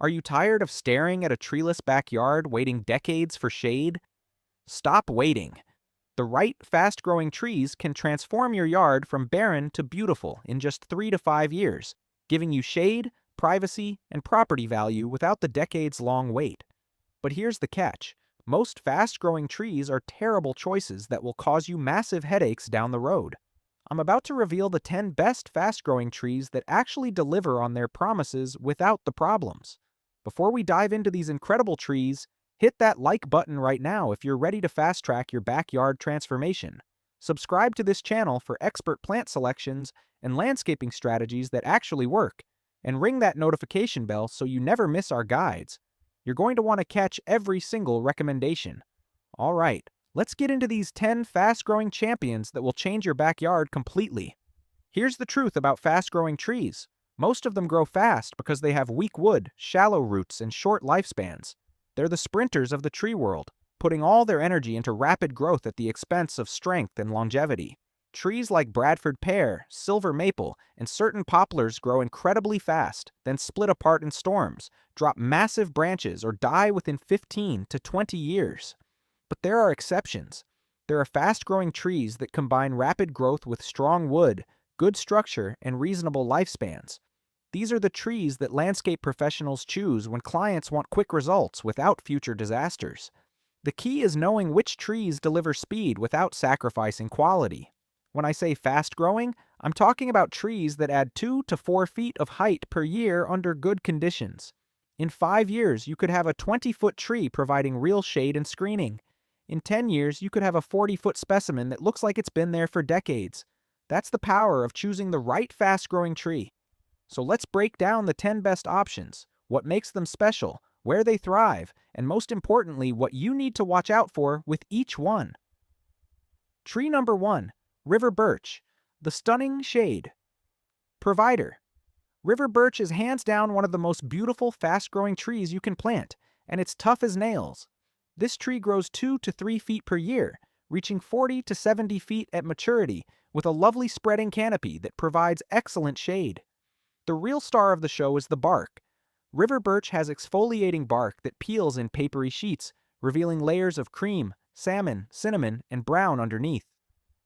Are you tired of staring at a treeless backyard waiting decades for shade? Stop waiting. The right, fast-growing trees can transform your yard from barren to beautiful in just 3 to 5 years, giving you shade, privacy, and property value without the decades-long wait. But here's the catch. Most fast-growing trees are terrible choices that will cause you massive headaches down the road. I'm about to reveal the 10 best fast-growing trees that actually deliver on their promises without the problems. Before we dive into these incredible trees, hit that like button right now if you're ready to fast-track your backyard transformation. Subscribe to this channel for expert plant selections and landscaping strategies that actually work, and ring that notification bell so you never miss our guides. You're going to want to catch every single recommendation. All right, let's get into these 10 fast-growing champions that will change your backyard completely. Here's the truth about fast-growing trees. Most of them grow fast because they have weak wood, shallow roots, and short lifespans. They're the sprinters of the tree world, putting all their energy into rapid growth at the expense of strength and longevity. Trees like Bradford pear, silver maple, and certain poplars grow incredibly fast, then split apart in storms, drop massive branches, or die within 15 to 20 years. But there are exceptions. There are fast-growing trees that combine rapid growth with strong wood, good structure, and reasonable lifespans. These are the trees that landscape professionals choose when clients want quick results without future disasters. The key is knowing which trees deliver speed without sacrificing quality. When I say fast-growing, I'm talking about trees that add 2 to 4 feet of height per year under good conditions. In 5 years, you could have a 20-foot tree providing real shade and screening. In 10 years, you could have a 40-foot specimen that looks like it's been there for decades. That's the power of choosing the right fast-growing tree. So let's break down the 10 best options, what makes them special, where they thrive, and most importantly, what you need to watch out for with each one. Tree number 1, River Birch, the stunning shade provider. River Birch is hands down one of the most beautiful, fast-growing trees you can plant, and it's tough as nails. This tree grows 2 to 3 feet per year, reaching 40 to 70 feet at maturity, with a lovely spreading canopy that provides excellent shade. The real star of the show is the bark. River Birch has exfoliating bark that peels in papery sheets, revealing layers of cream, salmon, cinnamon, and brown underneath.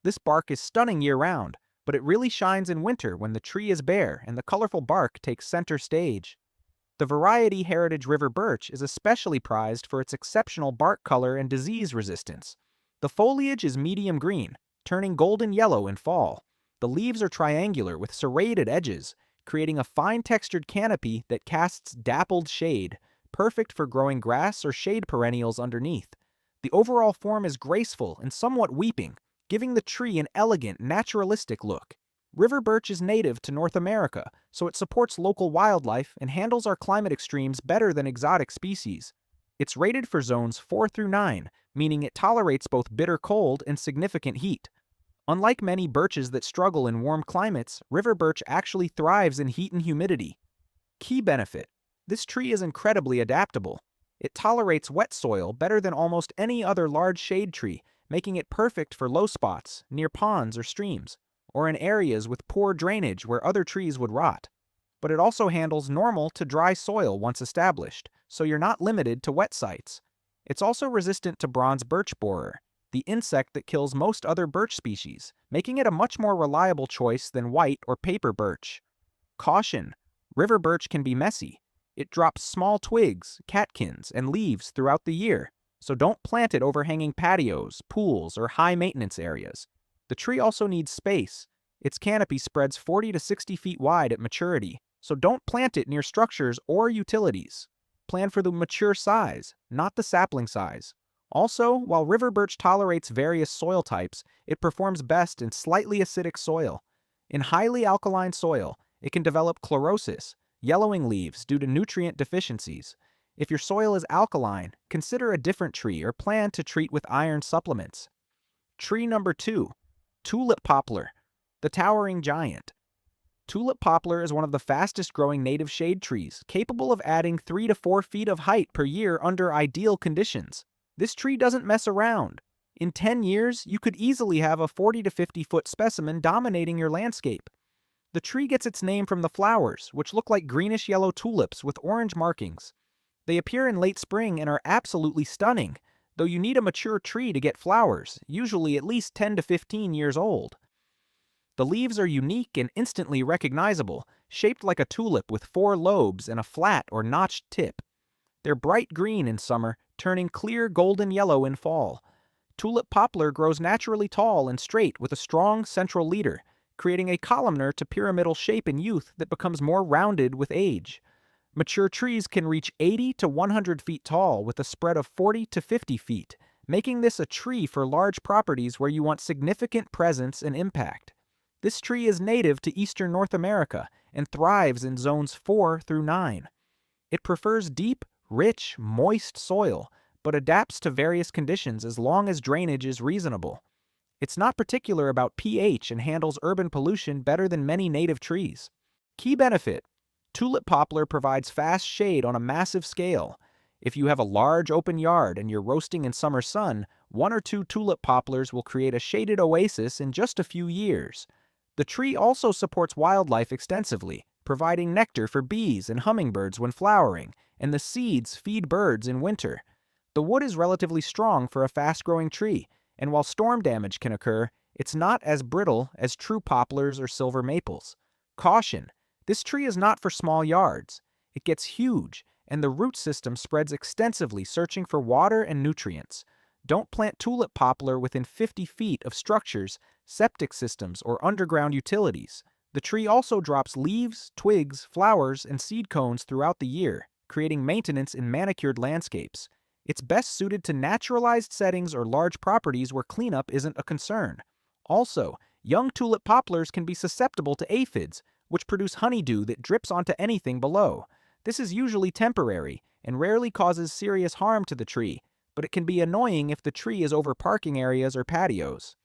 This bark is stunning year-round, but it really shines in winter when the tree is bare and the colorful bark takes center stage. The variety Heritage River Birch is especially prized for its exceptional bark color and disease resistance. The foliage is medium green, turning golden yellow in fall. The leaves are triangular with serrated edges, creating a fine-textured canopy that casts dappled shade, perfect for growing grass or shade perennials underneath. The overall form is graceful and somewhat weeping, giving the tree an elegant, naturalistic look. River birch is native to North America, so it supports local wildlife and handles our climate extremes better than exotic species. It's rated for zones 4 through 9, meaning it tolerates both bitter cold and significant heat. Unlike many birches that struggle in warm climates, river birch actually thrives in heat and humidity. Key benefit: this tree is incredibly adaptable. It tolerates wet soil better than almost any other large shade tree, making it perfect for low spots, near ponds or streams, or in areas with poor drainage where other trees would rot. But it also handles normal to dry soil once established, so you're not limited to wet sites. It's also resistant to bronze birch borer, the insect that kills most other birch species, making it a much more reliable choice than white or paper birch. Caution: river birch can be messy. It drops small twigs, catkins, and leaves throughout the year, so don't plant it overhanging patios, pools, or high-maintenance areas. The tree also needs space. Its canopy spreads 40 to 60 feet wide at maturity, so don't plant it near structures or utilities. Plan for the mature size, not the sapling size. Also, while river birch tolerates various soil types, it performs best in slightly acidic soil. In highly alkaline soil, it can develop chlorosis, yellowing leaves due to nutrient deficiencies. If your soil is alkaline, consider a different tree or plan to treat with iron supplements. Tree number 2, Tulip Poplar, the towering giant. Tulip Poplar is one of the fastest-growing native shade trees, capable of adding 3 to 4 feet of height per year under ideal conditions. This tree doesn't mess around. In 10 years, you could easily have a 40 to 50 foot specimen dominating your landscape. The tree gets its name from the flowers, which look like greenish-yellow tulips with orange markings. They appear in late spring and are absolutely stunning, though you need a mature tree to get flowers, usually at least 10 to 15 years old. The leaves are unique and instantly recognizable, shaped like a tulip with 4 lobes and a flat or notched tip. They're bright green in summer, turning clear golden yellow in fall. Tulip poplar grows naturally tall and straight with a strong central leader, creating a columnar to pyramidal shape in youth that becomes more rounded with age. Mature trees can reach 80 to 100 feet tall with a spread of 40 to 50 feet, making this a tree for large properties where you want significant presence and impact. This tree is native to eastern North America and thrives in zones 4 through 9. It prefers deep, rich, moist soil, but adapts to various conditions as long as drainage is reasonable. It's not particular about pH and handles urban pollution better than many native trees. Key benefit: tulip poplar provides fast shade on a massive scale. If you have a large open yard and you're roasting in summer sun, 1 or 2 tulip poplars will create a shaded oasis in just a few years. The tree also supports wildlife extensively, providing nectar for bees and hummingbirds when flowering, and the seeds feed birds in winter. The wood is relatively strong for a fast-growing tree, and while storm damage can occur, it's not as brittle as true poplars or silver maples. Caution: this tree is not for small yards. It gets huge, and the root system spreads extensively searching for water and nutrients. Don't plant tulip poplar within 50 feet of structures, septic systems, or underground utilities. The tree also drops leaves, twigs, flowers, and seed cones throughout the year, creating maintenance in manicured landscapes. It's best suited to naturalized settings or large properties where cleanup isn't a concern. Also, young tulip poplars can be susceptible to aphids, which produce honeydew that drips onto anything below. This is usually temporary and rarely causes serious harm to the tree, but it can be annoying if the tree is over parking areas or patios.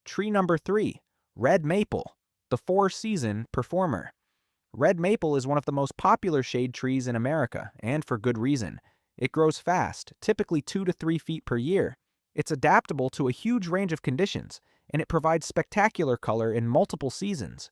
Tree number 3, red maple, the 4-season performer. Red maple is one of the most popular shade trees in America, and for good reason. It grows fast, typically 2 to 3 feet per year. It's adaptable to a huge range of conditions, and it provides spectacular color in multiple seasons.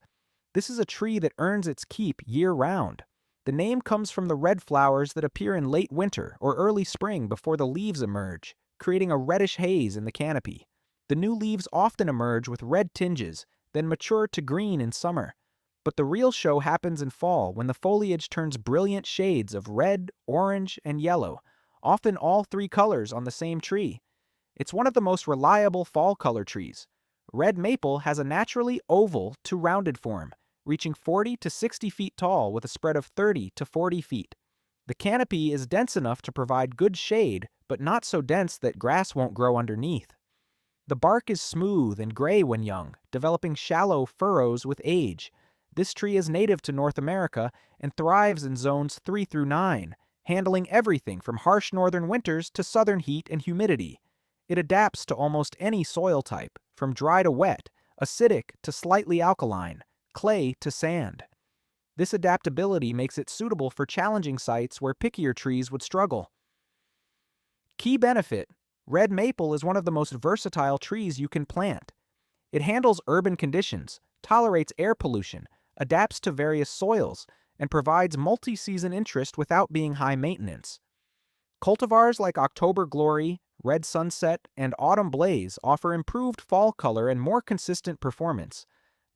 This is a tree that earns its keep year-round. The name comes from the red flowers that appear in late winter or early spring before the leaves emerge, creating a reddish haze in the canopy. The new leaves often emerge with red tinges, then mature to green in summer. But the real show happens in fall when the foliage turns brilliant shades of red, orange, and yellow, often all 3 colors on the same tree. It's one of the most reliable fall color trees. Red maple has a naturally oval to rounded form, reaching 40 to 60 feet tall with a spread of 30 to 40 feet. The canopy is dense enough to provide good shade, but not so dense that grass won't grow underneath. The bark is smooth and gray when young, developing shallow furrows with age. This tree is native to North America and thrives in zones 3 through 9, handling everything from harsh northern winters to southern heat and humidity. It adapts to almost any soil type, from dry to wet, acidic to slightly alkaline, clay to sand. This adaptability makes it suitable for challenging sites where pickier trees would struggle. Key benefit: red maple is one of the most versatile trees you can plant. It handles urban conditions, tolerates air pollution, adapts to various soils, and provides multi-season interest without being high maintenance. Cultivars like October Glory, Red Sunset, and Autumn Blaze offer improved fall color and more consistent performance.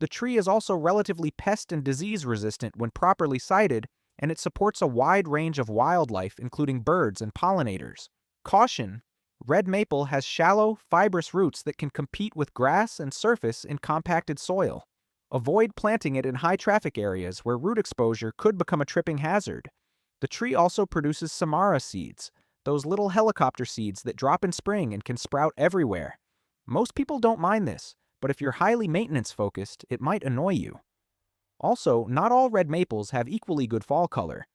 The tree is also relatively pest and disease resistant when properly sited, and it supports a wide range of wildlife including birds and pollinators. Caution: red maple has shallow, fibrous roots that can compete with grass and surface in compacted soil. Avoid planting it in high-traffic areas where root exposure could become a tripping hazard. The tree also produces samara seeds, those little helicopter seeds that drop in spring and can sprout everywhere. Most people don't mind this, but if you're highly maintenance-focused, it might annoy you. Also, not all red maples have equally good fall color.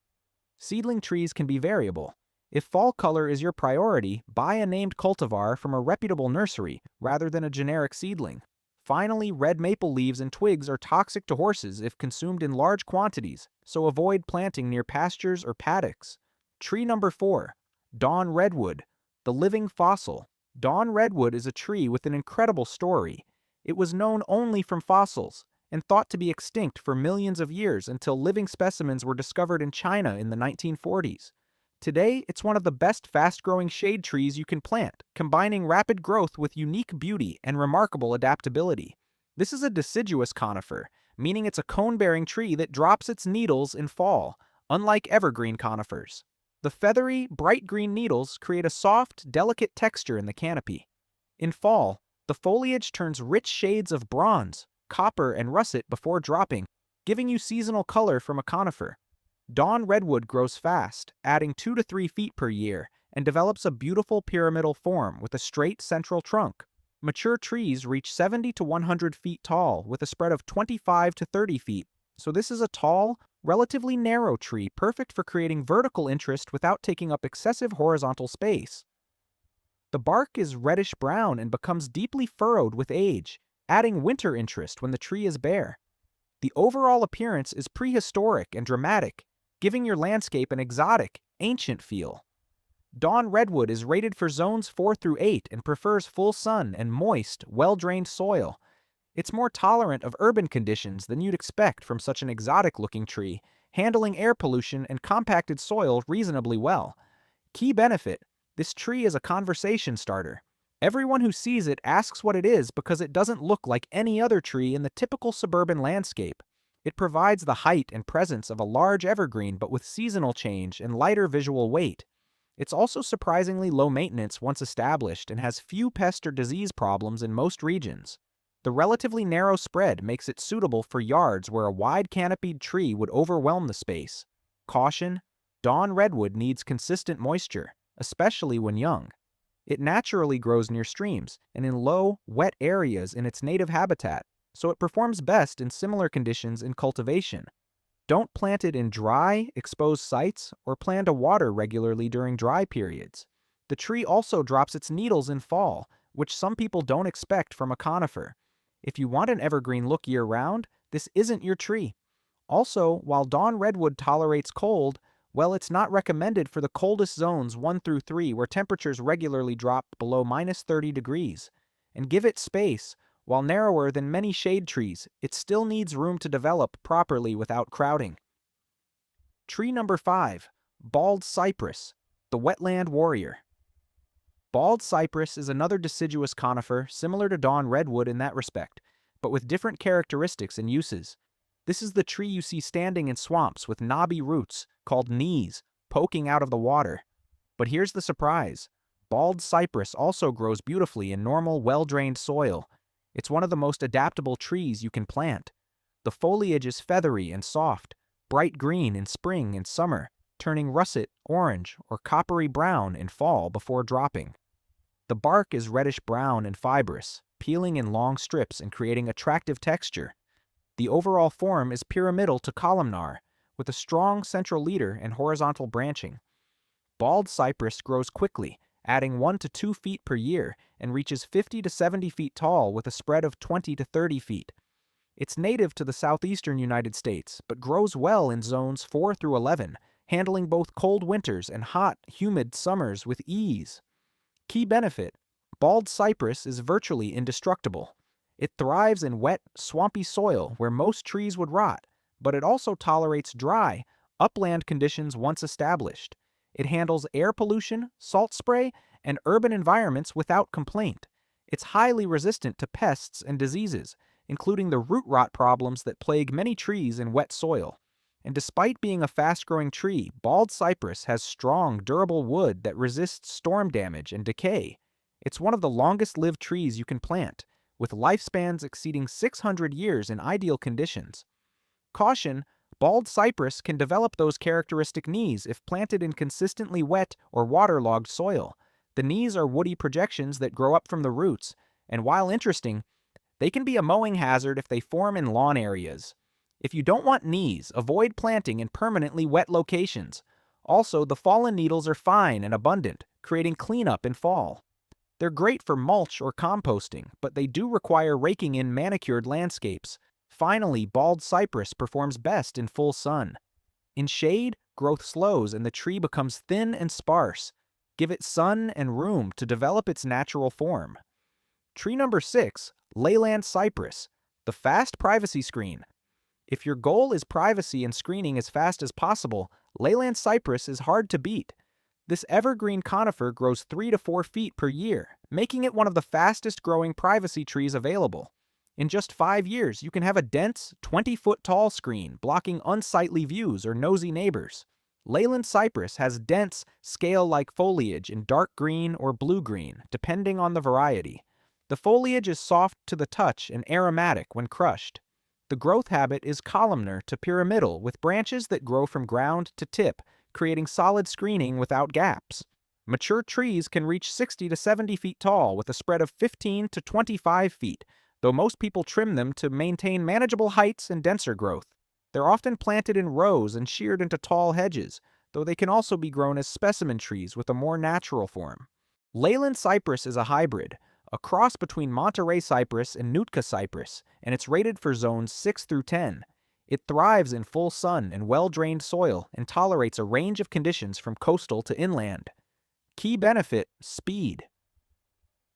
Seedling trees can be variable. If fall color is your priority, buy a named cultivar from a reputable nursery rather than a generic seedling. Finally, red maple leaves and twigs are toxic to horses if consumed in large quantities, so avoid planting near pastures or paddocks. Tree number 4, Dawn Redwood, the living fossil. Dawn Redwood is a tree with an incredible story. It was known only from fossils, and thought to be extinct for millions of years until living specimens were discovered in China in the 1940s. Today, it's one of the best fast-growing shade trees you can plant, combining rapid growth with unique beauty and remarkable adaptability. This is a deciduous conifer, meaning it's a cone-bearing tree that drops its needles in fall, unlike evergreen conifers. The feathery, bright green needles create a soft, delicate texture in the canopy. In fall, the foliage turns rich shades of bronze, copper, and russet before dropping, giving you seasonal color from a conifer. Dawn redwood grows fast, adding 2 to 3 feet per year, and develops a beautiful pyramidal form with a straight central trunk. Mature trees reach 70 to 100 feet tall with a spread of 25 to 30 feet, so this is a tall, relatively narrow tree perfect for creating vertical interest without taking up excessive horizontal space. The bark is reddish-brown and becomes deeply furrowed with age, adding winter interest when the tree is bare. The overall appearance is prehistoric and dramatic, giving your landscape an exotic, ancient feel. Dawn redwood is rated for zones 4 through 8 and prefers full sun and moist, well-drained soil. It's more tolerant of urban conditions than you'd expect from such an exotic-looking tree, handling air pollution and compacted soil reasonably well. Key benefit: this tree is a conversation starter. Everyone who sees it asks what it is because it doesn't look like any other tree in the typical suburban landscape. It provides the height and presence of a large evergreen but with seasonal change and lighter visual weight. It's also surprisingly low maintenance once established and has few pest or disease problems in most regions. The relatively narrow spread makes it suitable for yards where a wide canopied tree would overwhelm the space. Caution: dawn redwood needs consistent moisture, especially when young. It naturally grows near streams and in low, wet areas in its native habitat, so it performs best in similar conditions in cultivation. Don't plant it in dry, exposed sites or plan to water regularly during dry periods. The tree also drops its needles in fall, which some people don't expect from a conifer. If you want an evergreen look year-round, this isn't your tree. Also, while dawn redwood tolerates cold, well, it's not recommended for the coldest zones 1 through 3 where temperatures regularly drop below -30 degrees. And give it space. While narrower than many shade trees, it still needs room to develop properly without crowding. Tree number 5, bald cypress, the wetland warrior. Bald cypress is another deciduous conifer similar to dawn redwood in that respect, but with different characteristics and uses. This is the tree you see standing in swamps with knobby roots, called knees, poking out of the water. But here's the surprise. Bald cypress also grows beautifully in normal, well-drained soil. It's one of the most adaptable trees you can plant. The foliage is feathery and soft, bright green in spring and summer, turning russet, orange, or coppery brown in fall before dropping. The bark is reddish-brown and fibrous, peeling in long strips and creating attractive texture. The overall form is pyramidal to columnar, with a strong central leader and horizontal branching. Bald cypress grows quickly, adding 1 to 2 feet per year, and reaches 50 to 70 feet tall with a spread of 20 to 30 feet. It's native to the southeastern United States, but grows well in zones 4 through 11, handling both cold winters and hot, humid summers with ease. Key benefit: bald cypress is virtually indestructible. It thrives in wet, swampy soil where most trees would rot, but it also tolerates dry, upland conditions once established. It handles air pollution, salt spray, and urban environments without complaint. It's highly resistant to pests and diseases, including the root rot problems that plague many trees in wet soil. And despite being a fast-growing tree, bald cypress has strong, durable wood that resists storm damage and decay. It's one of the longest-lived trees you can plant, with lifespans exceeding 600 years in ideal conditions. Caution: bald cypress can develop those characteristic knees if planted in consistently wet or waterlogged soil. The knees are woody projections that grow up from the roots, and while interesting, they can be a mowing hazard if they form in lawn areas. If you don't want knees, avoid planting in permanently wet locations. Also, the fallen needles are fine and abundant, creating cleanup in fall. They're great for mulch or composting, but they do require raking in manicured landscapes. Finally, bald cypress performs best in full sun. In shade, growth slows and the tree becomes thin and sparse. Give it sun and room to develop its natural form. Tree number 6, Leyland Cypress, The fast privacy screen. If your goal is privacy and screening as fast as possible, Leyland Cypress is hard to beat. This evergreen conifer grows 3 to 4 feet per year, making it one of the fastest growing privacy trees available. In just 5 years, you can have a dense, 20-foot tall screen blocking unsightly views or nosy neighbors. Leyland Cypress has dense, scale-like foliage in dark green or blue-green, depending on the variety. The foliage is soft to the touch and aromatic when crushed. The growth habit is columnar to pyramidal with branches that grow from ground to tip, creating solid screening without gaps. Mature trees can reach 60 to 70 feet tall with a spread of 15 to 25 feet, though most people trim them to maintain manageable heights and denser growth. They're often planted in rows and sheared into tall hedges, though they can also be grown as specimen trees with a more natural form. Leyland Cypress is a hybrid, a cross between Monterey cypress and Nootka cypress, and it's rated for zones 6 through 10. It thrives in full sun and well-drained soil and tolerates a range of conditions from coastal to inland. Key benefit: speed.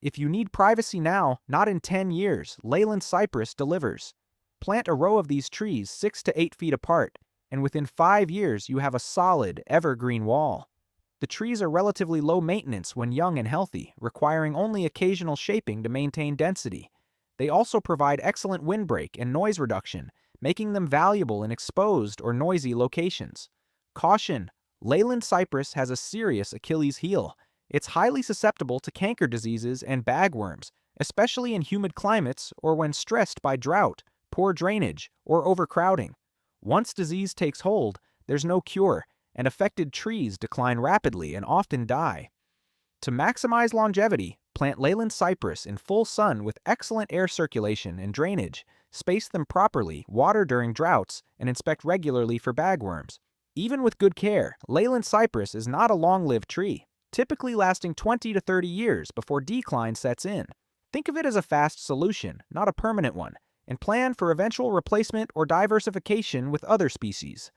If you need privacy now, not in 10 years, Leyland Cypress delivers. Plant a row of these trees 6 to 8 feet apart, and within 5 years you have a solid, evergreen wall. The trees are relatively low maintenance when young and healthy, requiring only occasional shaping to maintain density. They also provide excellent windbreak and noise reduction, making them valuable in exposed or noisy locations. Caution: Leyland Cypress has a serious Achilles heel. It's highly susceptible to canker diseases and bagworms, especially in humid climates or when stressed by drought, poor drainage, or overcrowding. Once disease takes hold, there's no cure, and affected trees decline rapidly and often die. To maximize longevity, plant Leyland Cypress in full sun with excellent air circulation and drainage, space them properly, water during droughts, and inspect regularly for bagworms. Even with good care, Leyland Cypress is not a long-lived tree, typically lasting 20 to 30 years before decline sets in. Think of it as a fast solution, not a permanent one, and plan for eventual replacement or diversification with other species.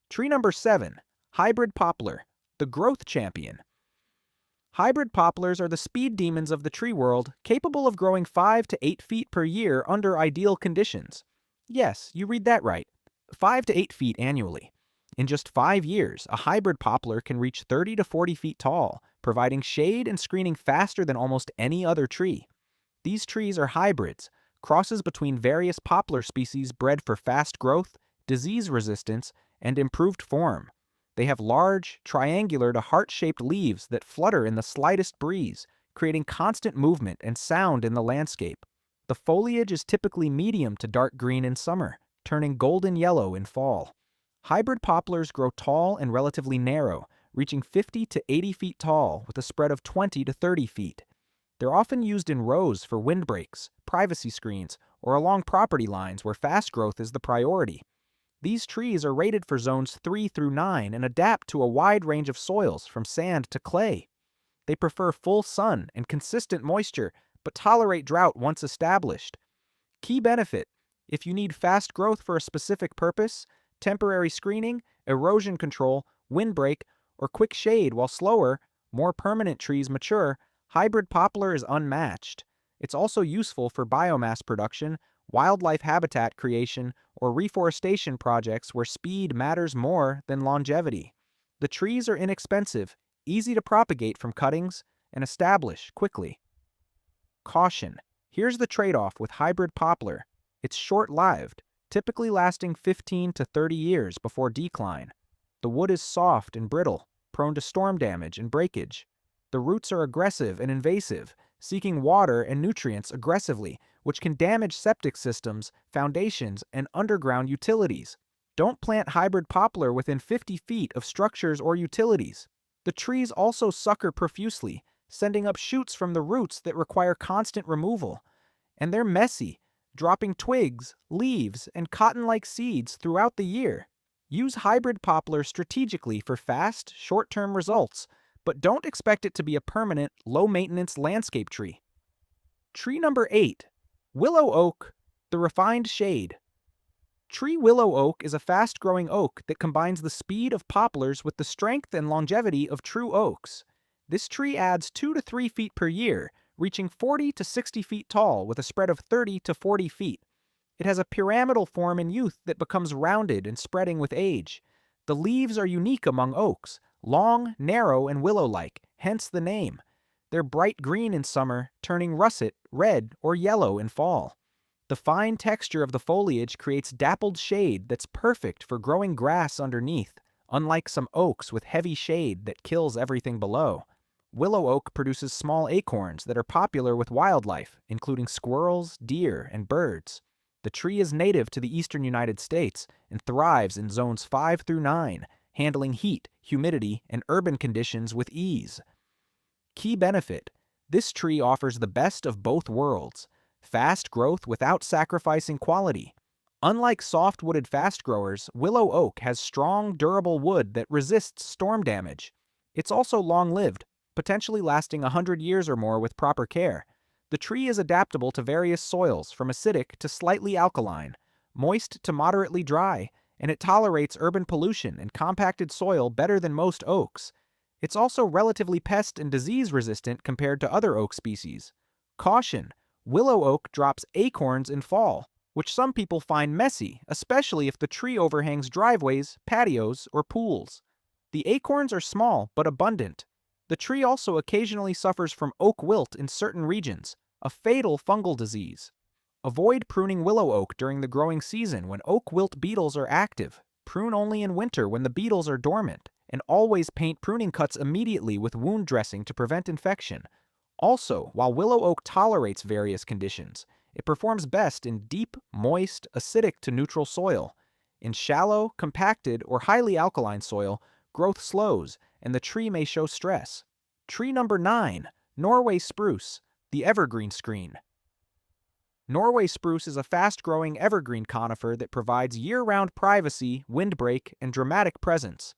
Tree number 7. Hybrid Poplar, the growth champion. Hybrid poplars are the speed demons of the tree world, capable of growing 5 to 8 feet per year under ideal conditions. Yes, you read that right. 5 to 8 feet annually. In just 5 years, a hybrid poplar can reach 30 to 40 feet tall, providing shade and screening faster than almost any other tree. These trees are hybrids, crosses between various poplar species bred for fast growth, disease resistance, and improved form. They have large, triangular to heart-shaped leaves that flutter in the slightest breeze, creating constant movement and sound in the landscape. The foliage is typically medium to dark green in summer, turning golden yellow in fall. Hybrid poplars grow tall and relatively narrow, reaching 50 to 80 feet tall with a spread of 20 to 30 feet. They're often used in rows for windbreaks, privacy screens, or along property lines where fast growth is the priority. These trees are rated for zones 3 through 9 and adapt to a wide range of soils from sand to clay. They prefer full sun and consistent moisture, but tolerate drought once established. Key benefit: if you need fast growth for a specific purpose, temporary screening, erosion control, windbreak, or quick shade while slower, more permanent trees mature, hybrid poplar is unmatched. It's also useful for biomass production, wildlife habitat creation, or reforestation projects where speed matters more than longevity. The trees are inexpensive, easy to propagate from cuttings, and establish quickly. Caution: here's the trade-off with hybrid poplar. It's short-lived, typically lasting 15 to 30 years before decline. The wood is soft and brittle, prone to storm damage and breakage. The roots are aggressive and invasive, seeking water and nutrients aggressively, which can damage septic systems, foundations, and underground utilities. Don't plant hybrid poplar within 50 feet of structures or utilities. The trees also sucker profusely, sending up shoots from the roots that require constant removal. And they're messy, dropping twigs, leaves, and cotton-like seeds throughout the year. Use hybrid poplar strategically for fast, short-term results, but don't expect it to be a permanent, low-maintenance landscape tree. Tree number 8. Willow Oak, the refined shade. Tree Willow Oak is a fast-growing oak that combines the speed of poplars with the strength and longevity of true oaks. This tree adds 2 to 3 feet per year, reaching 40 to 60 feet tall with a spread of 30 to 40 feet. It has a pyramidal form in youth that becomes rounded and spreading with age. The leaves are unique among oaks, long, narrow, and willow-like, hence the name. They're bright green in summer, turning russet, red, or yellow in fall. The fine texture of the foliage creates dappled shade that's perfect for growing grass underneath, unlike some oaks with heavy shade that kills everything below. Willow oak produces small acorns that are popular with wildlife, including squirrels, deer, and birds. The tree is native to the eastern United States and thrives in zones 5 through 9, handling heat, humidity, and urban conditions with ease. Key benefit: this tree offers the best of both worlds: fast growth without sacrificing quality. Unlike soft-wooded fast growers, willow oak has strong, durable wood that resists storm damage. It's also long-lived, potentially lasting 100 years or more with proper care. The tree is adaptable to various soils, from acidic to slightly alkaline, moist to moderately dry, and it tolerates urban pollution and compacted soil better than most oaks. It's also relatively pest and disease resistant compared to other oak species. Caution: willow oak drops acorns in fall, which some people find messy, especially if the tree overhangs driveways, patios, or pools. The acorns are small but abundant. The tree also occasionally suffers from oak wilt in certain regions, a fatal fungal disease. Avoid pruning willow oak during the growing season when oak wilt beetles are active. Prune only in winter when the beetles are dormant, and always paint pruning cuts immediately with wound dressing to prevent infection. Also, while willow oak tolerates various conditions, it performs best in deep, moist, acidic to neutral soil. In shallow, compacted, or highly alkaline soil, growth slows, and the tree may show stress. Tree number 9, Norway Spruce, the evergreen screen. Norway spruce is a fast-growing evergreen conifer that provides year-round privacy, windbreak, and dramatic presence.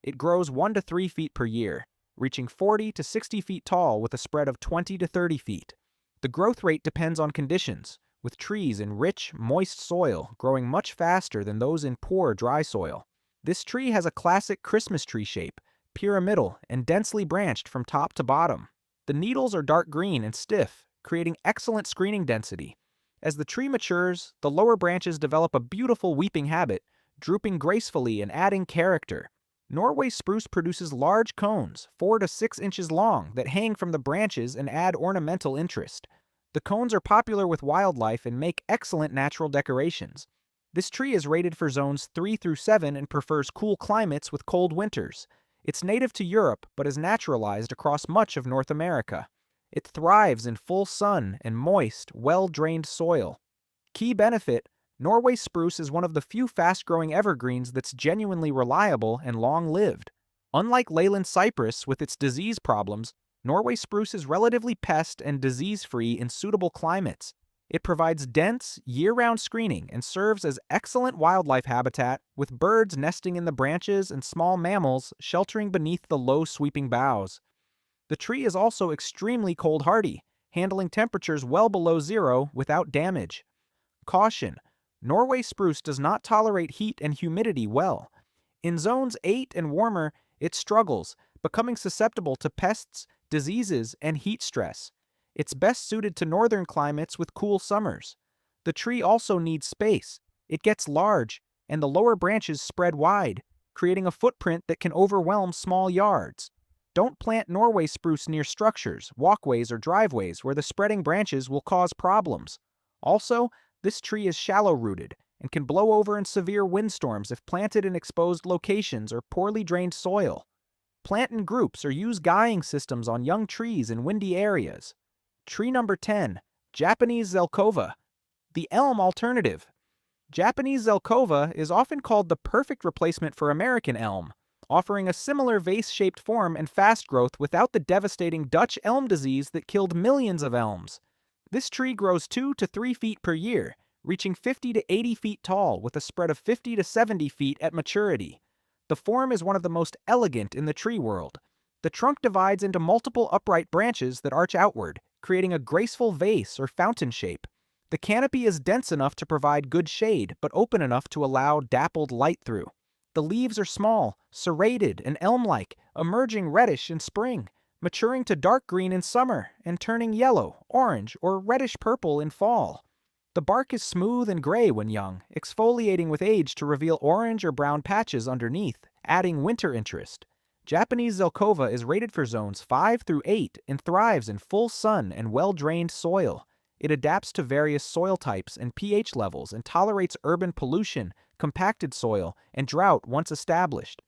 It grows 1 to 3 feet per year, reaching 40 to 60 feet tall with a spread of 20 to 30 feet. The growth rate depends on conditions, with trees in rich, moist soil growing much faster than those in poor, dry soil. This tree has a classic Christmas tree shape, pyramidal and densely branched from top to bottom. The needles are dark green and stiff, creating excellent screening density. As the tree matures, the lower branches develop a beautiful weeping habit, drooping gracefully and adding character. Norway spruce produces large cones, 4 to 6 inches long, that hang from the branches and add ornamental interest. The cones are popular with wildlife and make excellent natural decorations. This tree is rated for zones 3 through 7 and prefers cool climates with cold winters. It's native to Europe but is naturalized across much of North America. It thrives in full sun and moist, well-drained soil. Key benefit: Norway spruce is one of the few fast-growing evergreens that's genuinely reliable and long-lived. Unlike Leyland Cypress with its disease problems, Norway spruce is relatively pest and disease-free in suitable climates. It provides dense, year-round screening and serves as excellent wildlife habitat, with birds nesting in the branches and small mammals sheltering beneath the low sweeping boughs. The tree is also extremely cold-hardy, handling temperatures well below zero without damage. Caution: Norway spruce does not tolerate heat and humidity well. In zones 8 and warmer, it struggles, becoming susceptible to pests, diseases, and heat stress. It's best suited to northern climates with cool summers. The tree also needs space. It gets large, and the lower branches spread wide, creating a footprint that can overwhelm small yards. Don't plant Norway spruce near structures, walkways, or driveways where the spreading branches will cause problems. Also, this tree is shallow-rooted and can blow over in severe windstorms if planted in exposed locations or poorly drained soil. Plant in groups or use guying systems on young trees in windy areas. Tree number 10, Japanese Zelkova, the elm alternative. Japanese Zelkova is often called the perfect replacement for American elm, offering a similar vase-shaped form and fast growth without the devastating Dutch elm disease that killed millions of elms. This tree grows 2 to 3 feet per year, reaching 50 to 80 feet tall with a spread of 50 to 70 feet at maturity. The form is one of the most elegant in the tree world. The trunk divides into multiple upright branches that arch outward, creating a graceful vase or fountain shape. The canopy is dense enough to provide good shade, but open enough to allow dappled light through. The leaves are small, serrated, and elm-like, emerging reddish in spring, maturing to dark green in summer, and turning yellow, orange, or reddish-purple in fall. The bark is smooth and gray when young, exfoliating with age to reveal orange or brown patches underneath, adding winter interest. Japanese Zelkova is rated for zones 5 through 8 and thrives in full sun and well-drained soil. It adapts to various soil types and pH levels and tolerates urban pollution, compacted soil, and drought once established.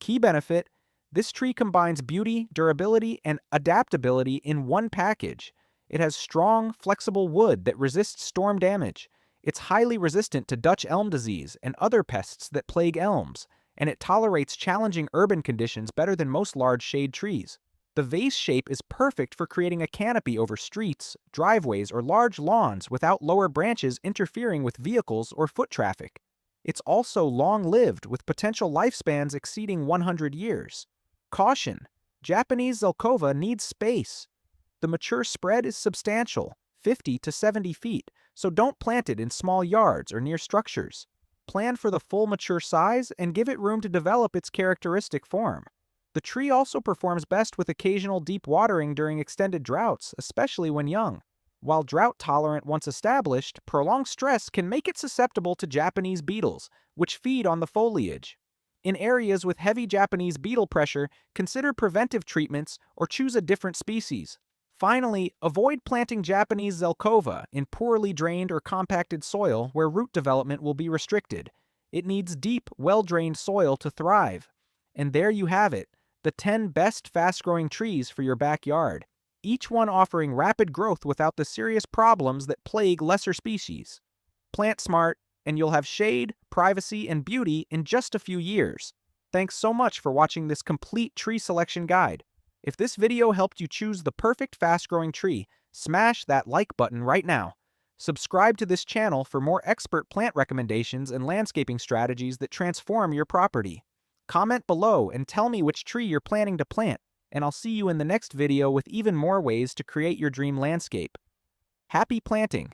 Key benefit: this tree combines beauty, durability, and adaptability in one package. It has strong, flexible wood that resists storm damage. It's highly resistant to Dutch elm disease and other pests that plague elms, and it tolerates challenging urban conditions better than most large shade trees. The vase shape is perfect for creating a canopy over streets, driveways, or large lawns without lower branches interfering with vehicles or foot traffic. It's also long-lived, with potential lifespans exceeding 100 years. Caution: Japanese Zelkova needs space. The mature spread is substantial, 50 to 70 feet, so don't plant it in small yards or near structures. Plan for the full mature size and give it room to develop its characteristic form. The tree also performs best with occasional deep watering during extended droughts, especially when young. While drought-tolerant once established, prolonged stress can make it susceptible to Japanese beetles, which feed on the foliage. In areas with heavy Japanese beetle pressure, consider preventive treatments or choose a different species. Finally, avoid planting Japanese Zelkova in poorly drained or compacted soil where root development will be restricted. It needs deep, well-drained soil to thrive. And there you have it, the 10 best fast-growing trees for your backyard, each one offering rapid growth without the serious problems that plague lesser species. Plant smart, and you'll have shade, privacy, and beauty in just a few years. Thanks so much for watching this complete tree selection guide. If this video helped you choose the perfect fast-growing tree, smash that like button right now. Subscribe to this channel for more expert plant recommendations and landscaping strategies that transform your property. Comment below and tell me which tree you're planning to plant, and I'll see you in the next video with even more ways to create your dream landscape. Happy planting!